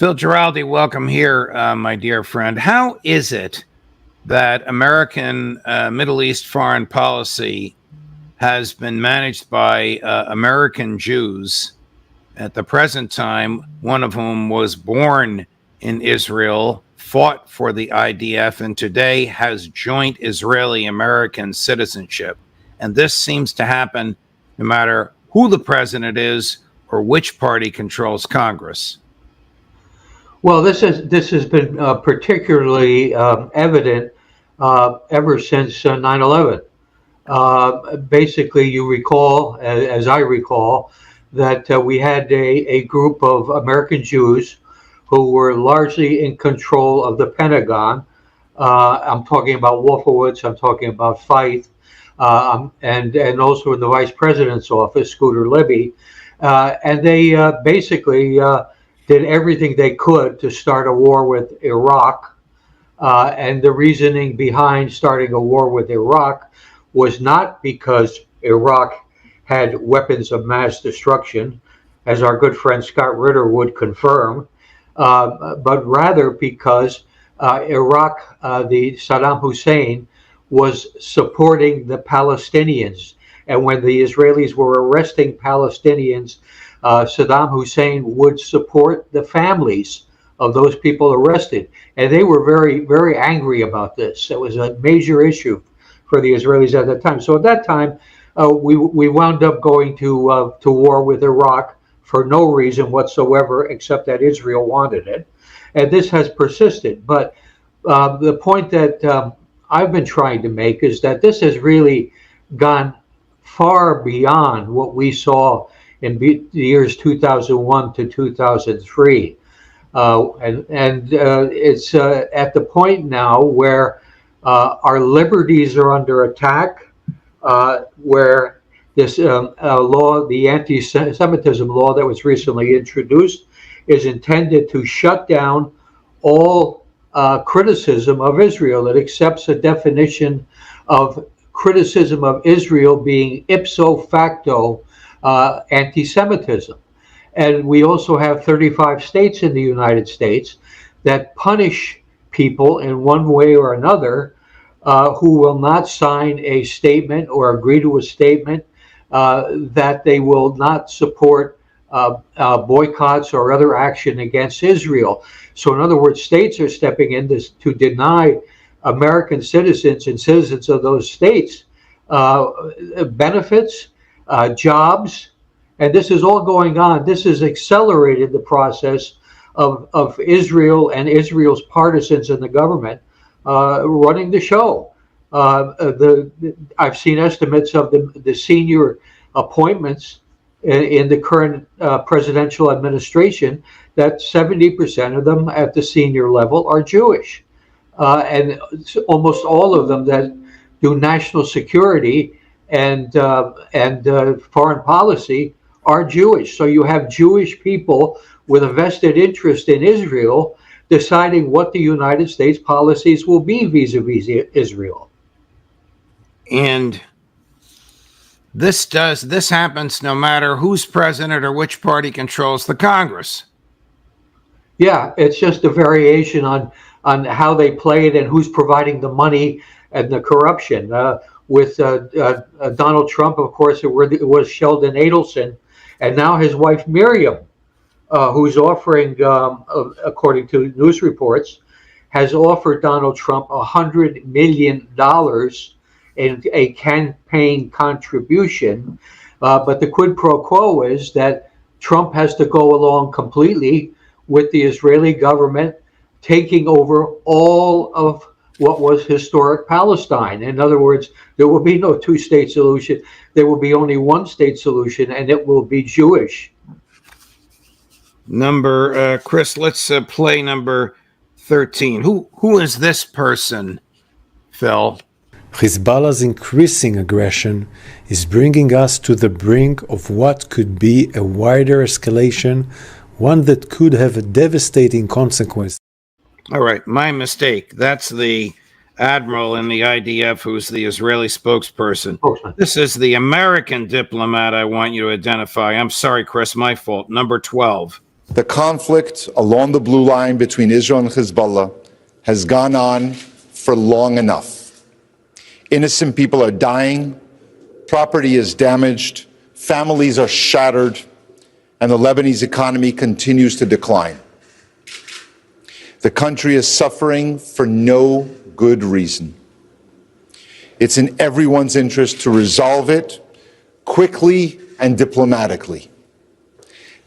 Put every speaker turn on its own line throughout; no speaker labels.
Phil Giraldi, welcome here, my dear friend. How is it that American Middle East foreign policy has been managed by American Jews at the present time, one of whom was born in Israel, fought for the IDF, and today has joint Israeli-American citizenship? And this seems to happen no matter who the president is or which party controls Congress.
Well, this has been particularly evident ever since 9/11. Basically, you recall, as I recall, that we had a group of American Jews who were largely in control of the Pentagon. I'm talking about Wolfowitz, I'm talking about Feith, and also in the Vice President's office, Scooter Libby. And they basically did everything they could to start a war with Iraq. And the reasoning behind starting a war with Iraq was not because Iraq had weapons of mass destruction, as our good friend Scott Ritter would confirm, but rather because Iraq, the Saddam Hussein, was supporting the Palestinians. And when the Israelis were arresting Palestinians, Saddam Hussein would support the families of those people arrested. And they were very, very angry about this. It was a major issue for the Israelis at that time. So at that time, we wound up going to war with Iraq for no reason whatsoever, except that Israel wanted it. And this has persisted. But the point that I've been trying to make is that this has really gone far beyond what we saw in the years 2001 to 2003. And it's at the point now where our liberties are under attack, where this law, the anti-Semitism law that was recently introduced, is intended to shut down all criticism of Israel. It accepts a definition of criticism of Israel being ipso facto anti-Semitism. And we also have 35 states in the United States that punish people in one way or another who will not sign a statement or agree to a statement that they will not support boycotts or other action against Israel. So in other words, states are stepping in to deny American citizens and citizens of those states benefits, jobs, and this is all going on. This has accelerated the process of Israel and Israel's partisans in the government running the show. I've seen estimates of the senior appointments in the current presidential administration that 70% of them at the senior level are Jewish. And almost all of them that do national security and foreign policy are Jewish. So you have Jewish people with a vested interest in Israel deciding what the United States policies will be vis-a-vis Israel.
And this happens no matter who's president or which party controls the Congress.
Yeah, it's just a variation on how they play it and who's providing the money and the corruption. With Donald Trump, of course, it was Sheldon Adelson, and now his wife Miriam, who's offering, according to news reports, has offered Donald Trump $100 million in a campaign contribution. But the quid pro quo is that Trump has to go along completely with the Israeli government taking over all of what was historic Palestine. In other words, there will be no two-state solution. There will be only one-state solution, and it will be Jewish.
Chris, let's play number 13. Who is this person, Phil?
Hezbollah's increasing aggression is bringing us to the brink of what could be a wider escalation, one that could have a devastating consequence.
All right, my mistake. That's the admiral in the IDF who's the Israeli spokesperson. This is the American diplomat I want you to identify. I'm sorry, Chris, my fault. Number 12.
The conflict along the blue line between Israel and Hezbollah has gone on for long enough. Innocent people are dying, property is damaged, families are shattered, and the Lebanese economy continues to decline. The country is suffering for no good reason. It's in everyone's interest to resolve it quickly and diplomatically.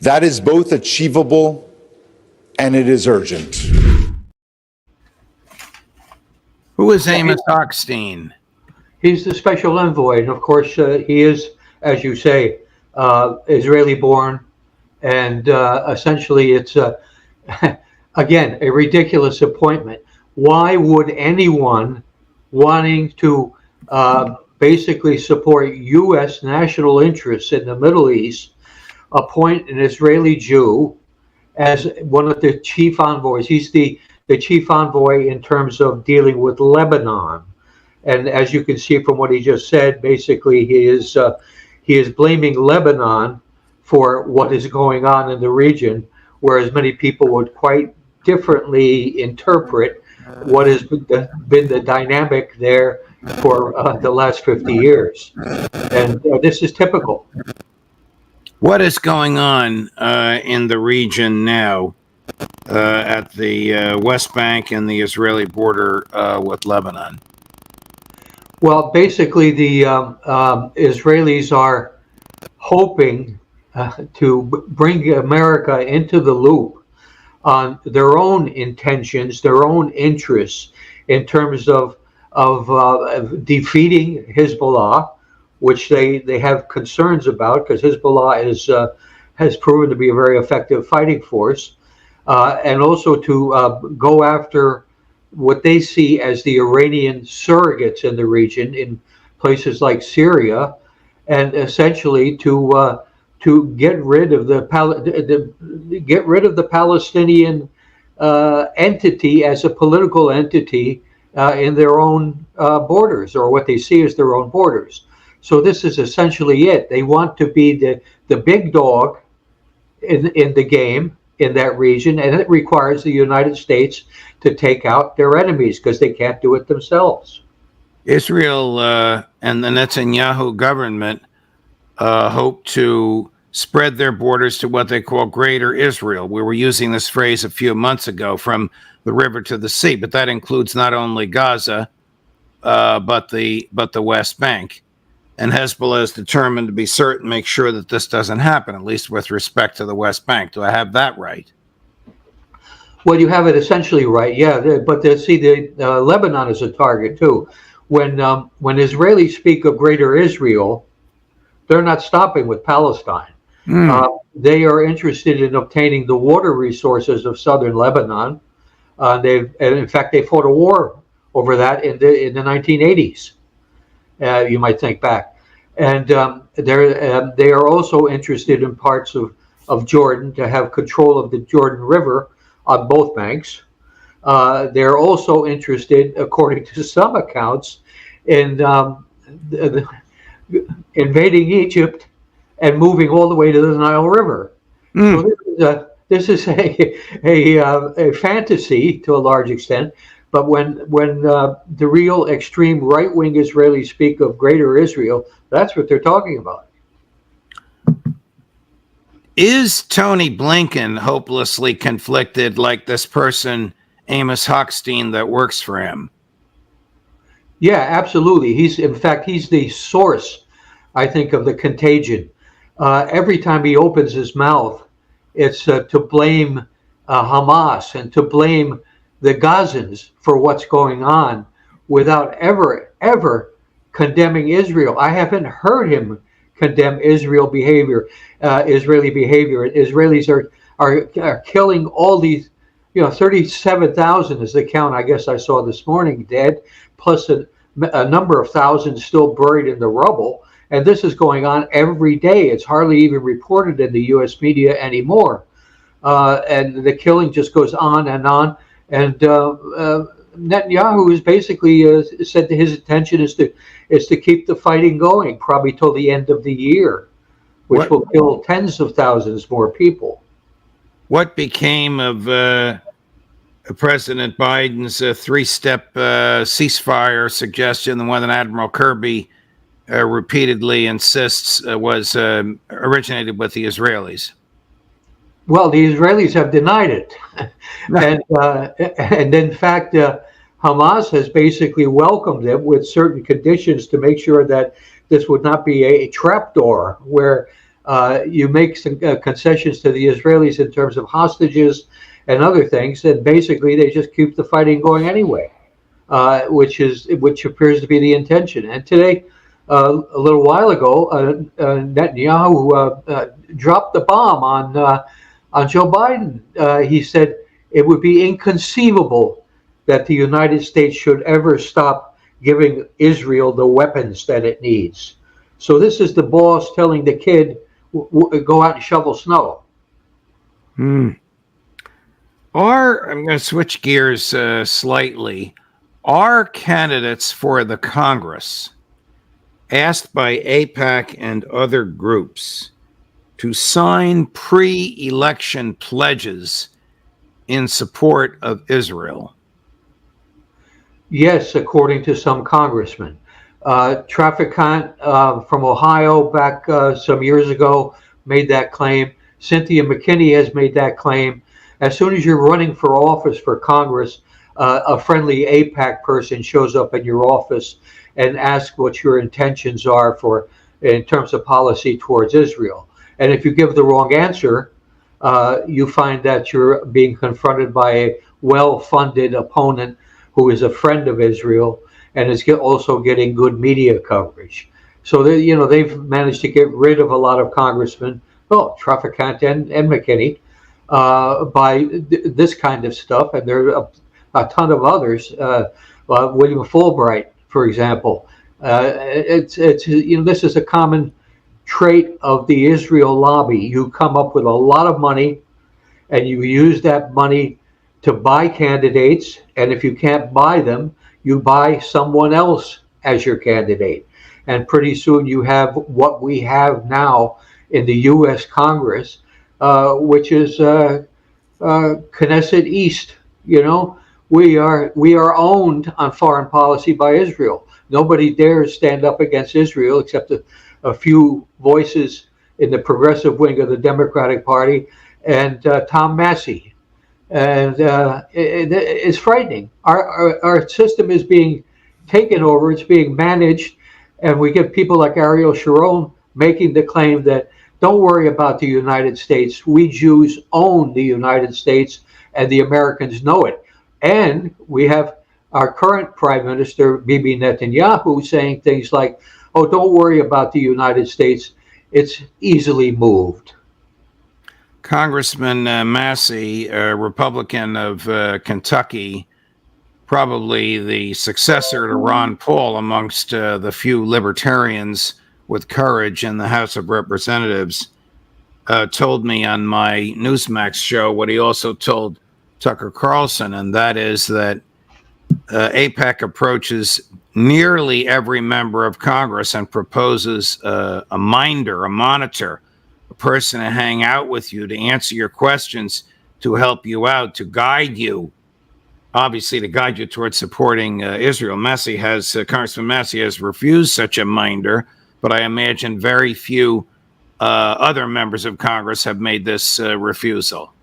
That is both achievable and it is urgent.
Who is Amos Hochstein?
He's the special envoy, and of course, he is, as you say, Israeli-born, and essentially, it's again a ridiculous appointment. Why would anyone wanting to basically support U.S. national interests in the Middle East appoint an Israeli Jew as one of the chief envoys? He's the chief envoy in terms of dealing with Lebanon. And as you can see from what he just said, basically he is blaming Lebanon for what is going on in the region, whereas many people would quite differently interpret what has been the dynamic there for the last 50 years. And this is typical.
What is going on in the region now at the West Bank and the Israeli border with Lebanon?
Well, basically, the Israelis are hoping to bring America into the loop on their own intentions, their own interests in terms of defeating Hezbollah, which they have concerns about because Hezbollah has proven to be a very effective fighting force, and also to go after what they see as the Iranian surrogates in the region in places like Syria, and essentially to get rid of the Palestinian entity as a political entity in their own borders, or what they see as their own borders. So this is essentially it. They want to be the big dog in the game in that region, and it requires the United States to take out their enemies because they can't do it themselves.
Israel and the Netanyahu government hope to spread their borders to what they call Greater Israel. We were using this phrase a few months ago, from the river to the sea, but that includes not only Gaza, but the West Bank. And Hezbollah is determined to be certain, make sure that this doesn't happen, at least with respect to the West Bank. Do I have that right?
Well, you have it essentially right, yeah. But Lebanon is a target too. When Israelis speak of Greater Israel, they're not stopping with Palestine. They are interested in obtaining the water resources of southern Lebanon. In fact, they fought a war over that in the 1980s. You might think back, and they are also interested in parts of Jordan to have control of the Jordan River on both banks. They're also interested, according to some accounts, in invading Egypt and moving all the way to the Nile River. So this is a fantasy to a large extent. But when the real extreme right-wing Israelis speak of Greater Israel, that's what they're talking about.
Is Tony Blinken hopelessly conflicted like this person, Amos Hochstein, that works for him?
Yeah, absolutely. He's the source, I think, of the contagion. Every time he opens his mouth, it's to blame Hamas and to blame the Gazans for what's going on without ever condemning Israel. I haven't heard him condemn Israeli behavior. Israelis are killing all these, 37,000 is the count I guess I saw this morning dead, plus a number of thousands still buried in the rubble. And this is going on every day. It's hardly even reported in the U.S. media anymore. And the killing just goes on and on. And Netanyahu has basically said that his intention is to keep the fighting going, probably till the end of the year, which will kill tens of thousands more people.
what became of President Biden's three-step ceasefire suggestion, the one that Admiral Kirby repeatedly insists was originated with the Israelis?
Well, the Israelis have denied it.
Right.
And in fact, Hamas has basically welcomed it with certain conditions to make sure that this would not be a trapdoor where you make some concessions to the Israelis in terms of hostages and other things, and basically they just keep the fighting going anyway, which appears to be the intention. And today, a little while ago, Netanyahu dropped the bomb on Joe Biden. He said it would be inconceivable that the United States should ever stop giving Israel the weapons that it needs. So this is the boss telling the kid, go out and shovel snow.
I'm going to switch gears slightly. Are candidates for the Congress asked by AIPAC and other groups to sign pre-election pledges in support of Israel?
Yes, according to some congressmen. Traficant from Ohio back some years ago made that claim. Cynthia McKinney has made that claim. As soon as you're running for office for Congress, a friendly AIPAC person shows up in your office and asks what your intentions are in terms of policy towards Israel. And if you give the wrong answer, you find that you're being confronted by a well-funded opponent who is a friend of Israel and is also getting good media coverage. So they've managed to get rid of a lot of congressmen, Traficant and McKinney, by this kind of stuff, and there are a ton of others. William Fulbright, for example. This is a common trait of the Israel lobby. You come up with a lot of money, and you use that money to buy candidates, and if you can't buy them, you buy someone else as your candidate. And pretty soon you have what we have now in the U.S. Congress, which is Knesset East. We are owned on foreign policy by Israel. Nobody dares stand up against Israel except a few voices in the progressive wing of the Democratic Party and Tom Massey. And it's frightening. Our system is being taken over. It's being managed. And we get people like Ariel Sharon making the claim that don't worry about the United States. We Jews own the United States, and the Americans know it. And we have our current Prime Minister, Bibi Netanyahu, saying things like, oh, don't worry about the United States. It's easily moved.
Congressman Massey, a Republican of Kentucky, probably the successor to Ron Paul amongst the few libertarians with courage in the House of Representatives, told me on my Newsmax show what he also told Tucker Carlson, and that is that AIPAC approaches nearly every member of Congress and proposes a minder, a monitor, a person to hang out with you, to answer your questions, to help you out, to guide you, obviously to guide you towards supporting Israel. Congressman Massey has refused such a minder, but I imagine very few other members of Congress have made this refusal.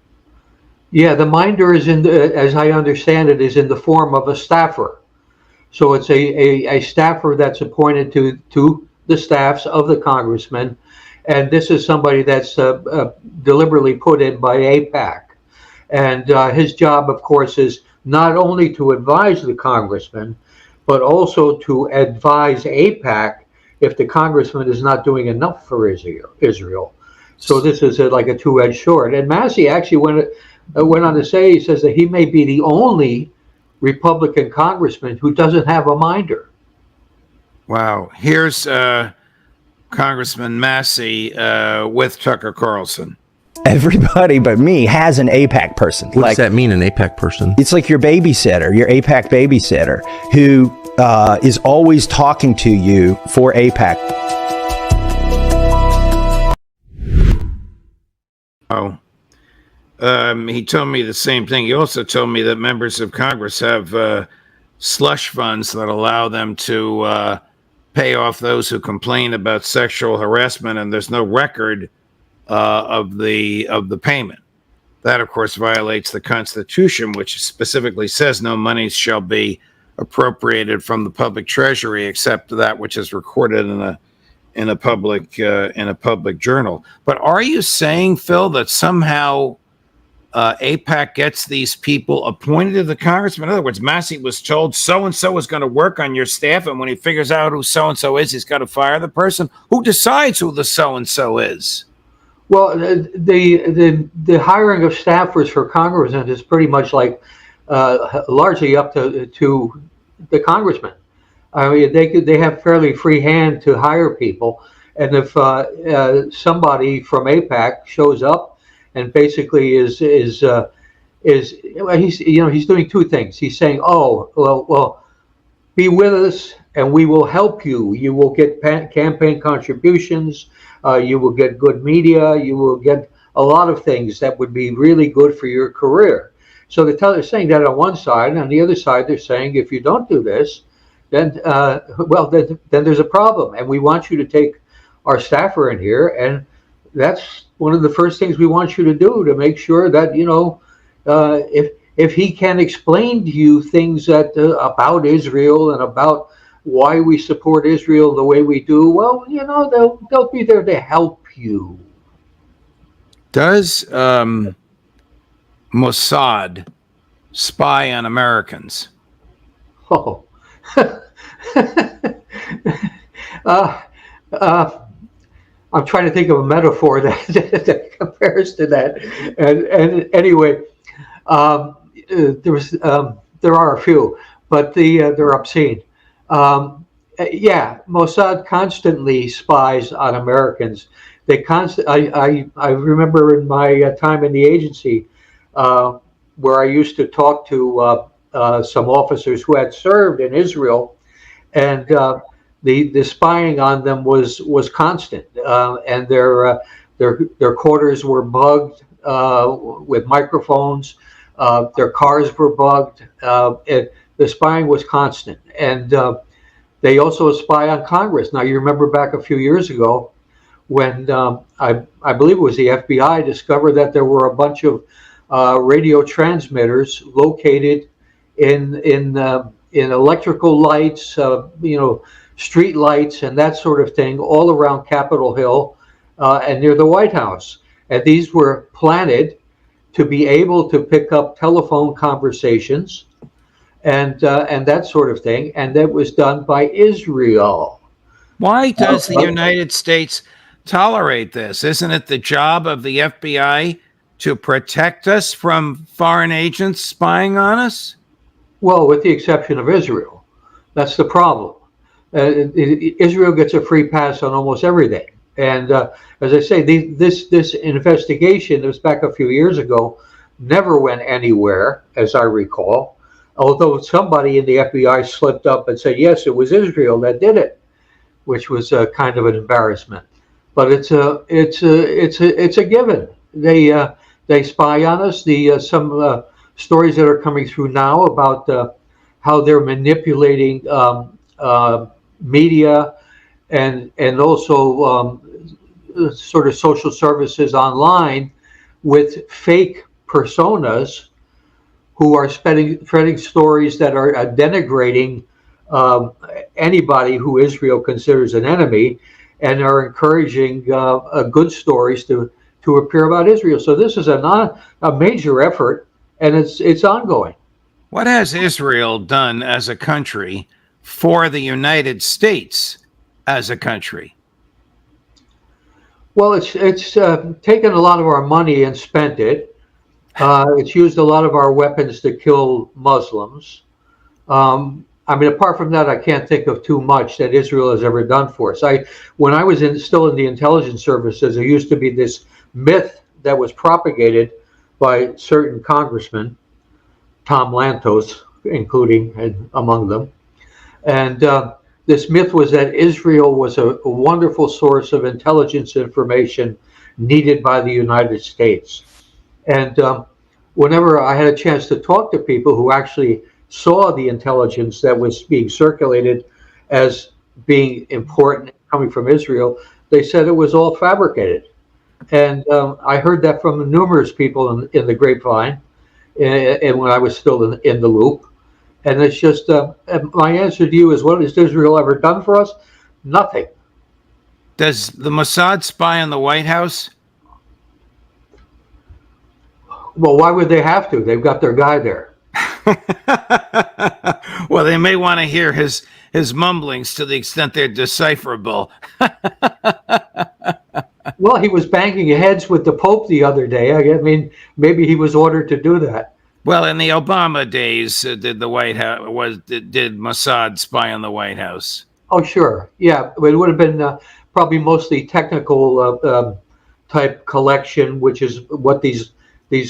Yeah, the minder is as I understand it, is in the form of a staffer. So it's a staffer that's appointed to the staffs of the congressmen. And this is somebody that's deliberately put in by AIPAC. And his job, of course, is not only to advise the congressman, but also to advise AIPAC if the congressman is not doing enough for Israel. So this is like a two-edged sword. And Massey actually went on to say, he says that he may be the only Republican congressman who doesn't have a minder.
Wow. Here's Congressman Massey with Tucker Carlson.
Everybody but me has an AIPAC person.
What does that mean, an AIPAC person?
It's like your babysitter, your AIPAC babysitter, who is always talking to you for AIPAC.
Oh. He told me the same thing. He also told me that members of Congress have slush funds that allow them to pay off those who complain about sexual harassment, and there's no record of the payment. That, of course, violates the Constitution, which specifically says no monies shall be appropriated from the public treasury except that which is recorded in a public journal. But are you saying, Phil, that somehow AIPAC gets these people appointed to the Congress? In other words, Massey was told so-and-so is going to work on your staff, and when he figures out who so-and-so is, he's got to fire the person. Who decides who the so-and-so is?
Well, the hiring of staffers for congressmen is pretty much like largely up to the congressman. I mean, they have fairly free hand to hire people, and if somebody from AIPAC shows up and basically is well, he's doing two things. He's saying, oh, well, be with us and we will help you. You will get campaign contributions. You will get good media. You will get a lot of things that would be really good for your career. So they're saying that on one side, and on the other side, they're saying if you don't do this, then then there's a problem, and we want you to take our staffer in here, and that's one of the first things we want you to do to make sure that if he can explain to you things that about Israel and about why we support Israel the way we do, well, they'll be there to help you.
Does Mossad spy on Americans?
Oh. I'm trying to think of a metaphor that compares to that. And anyway, there are a few, but they're obscene. Mossad constantly spies on Americans. I remember in my time in the agency where I used to talk to some officers who had served in Israel, and the spying on them was constant, and their quarters were bugged with microphones. Their cars were bugged. The spying was constant, and they also spy on Congress. Now, you remember back a few years ago when I believe it was the FBI discovered that there were a bunch of radio transmitters located in electrical lights, street lights, and that sort of thing, all around Capitol Hill and near the White House. And these were planted to be able to pick up telephone conversations and that sort of thing. And that was done by Israel.
Why does the United States tolerate this? Isn't it the job of the FBI to protect us from foreign agents spying on us?
Well, with the exception of Israel. That's the problem. Israel gets a free pass on almost everything. And as I say, this investigation that was back a few years ago never went anywhere, as I recall. Although somebody in the FBI slipped up and said, yes, it was Israel that did it, which was kind of an embarrassment. But it's a given. They spy on us. Some stories that are coming through now about how they're manipulating media and also sort of social services online with fake personas who are spreading stories that are denigrating anybody who Israel considers an enemy, and are encouraging good stories to appear about Israel. So this is a major effort, and it's ongoing.
What has Israel done as a country for the United States as a country?
Well, it's taken a lot of our money and spent it. It's used a lot of our weapons to kill Muslims. I mean, apart from that, I can't think of too much that Israel has ever done for us. When I was still in the intelligence services, there used to be this myth that was propagated by certain congressmen, Tom Lantos including among them. And this myth was that Israel was a wonderful source of intelligence information needed by the United States. And whenever I had a chance to talk to people who actually saw the intelligence that was being circulated as being important coming from Israel, they said it was all fabricated. And I heard that from numerous people in the grapevine, and when I was still in the loop. And it's just my answer to you is, what has Israel ever done for us? Nothing.
Does the Mossad spy on the White House?
Well, why would they have to? They've got their guy there.
Well, they may want to hear his mumblings to the extent they're decipherable.
Well, he was banging heads with the Pope the other day. I mean, maybe he was ordered to do that.
Well, in the Obama days, did the White House did Mossad spy on the White House?
Oh, sure. Yeah, it would have been probably mostly technical type collection, which is what these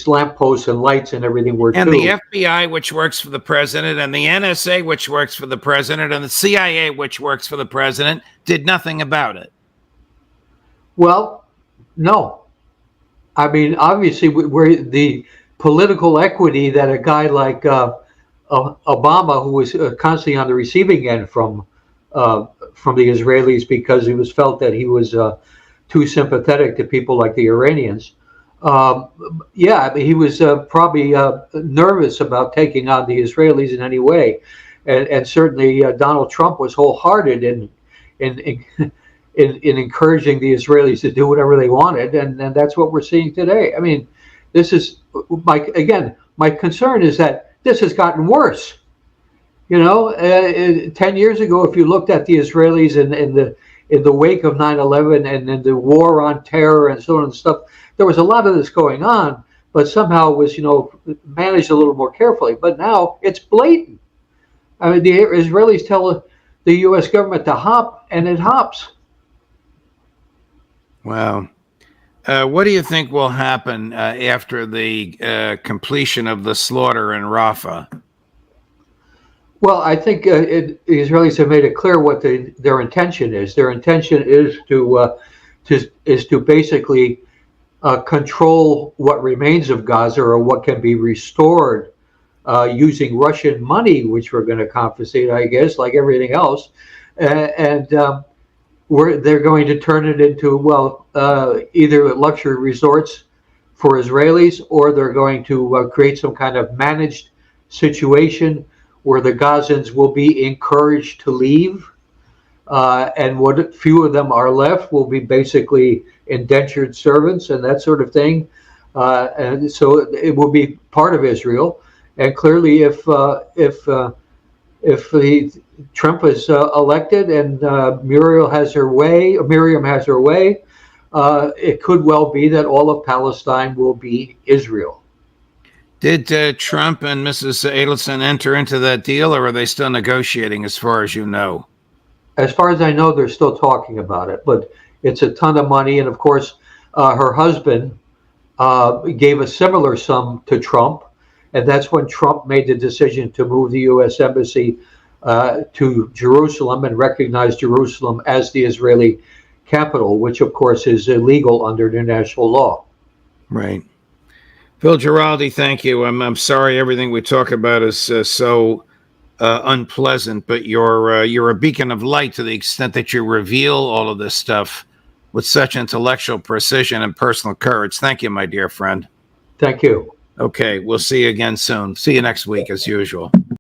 lampposts and lights and everything were
And
too.
the FBI, which works for the president, and the NSA, which works for the president, and the CIA, which works for the president, did nothing about it.
Well, no. I mean, obviously, we're the political equity that a guy like Obama, who was constantly on the receiving end from the Israelis because it was felt that he was too sympathetic to people like the Iranians. Yeah, I mean, he was probably nervous about taking on the Israelis in any way, and certainly Donald Trump was wholehearted in encouraging the Israelis to do whatever they wanted, and that's what we're seeing today. I mean, this is my concern is that this has gotten worse. You know, 10 years ago, if you looked at the Israelis in the wake of 9/11 and in the war on terror and so on and stuff, there was a lot of this going on, but somehow it was, managed a little more carefully. But now it's blatant. I mean, the Israelis tell the U.S. government to hop, and it hops.
Wow. What do you think will happen after the completion of the slaughter in Rafah?
Well, I think the Israelis have made it clear what their intention is. Their intention is to basically control what remains of Gaza or what can be restored using Russian money, which we're going to confiscate, I guess, like everything else, and they're going to turn it into either luxury resorts for Israelis, or they're going to create some kind of managed situation where the Gazans will be encouraged to leave, and what few of them are left will be basically indentured servants and that sort of thing. And so it will be part of Israel. And clearly, if Trump is elected and Miriam has her way, it could well be that all of Palestine will be Israel.
Did Trump and Mrs. Adelson enter into that deal, or are they still negotiating, as far as you know?
As far as I know, they're still talking about it, but it's a ton of money. And of course, her husband gave a similar sum to Trump. And that's when Trump made the decision to move the U.S. Embassy to Jerusalem and recognize Jerusalem as the Israeli capital, which of course is illegal under international law.
Right. Phil Giraldi, thank you. I'm sorry everything we talk about is so unpleasant, but you're a beacon of light to the extent that you reveal all of this stuff with such intellectual precision and personal courage. Thank you, my dear friend.
Thank you.
Okay, we'll see you again soon. See you next week, as usual.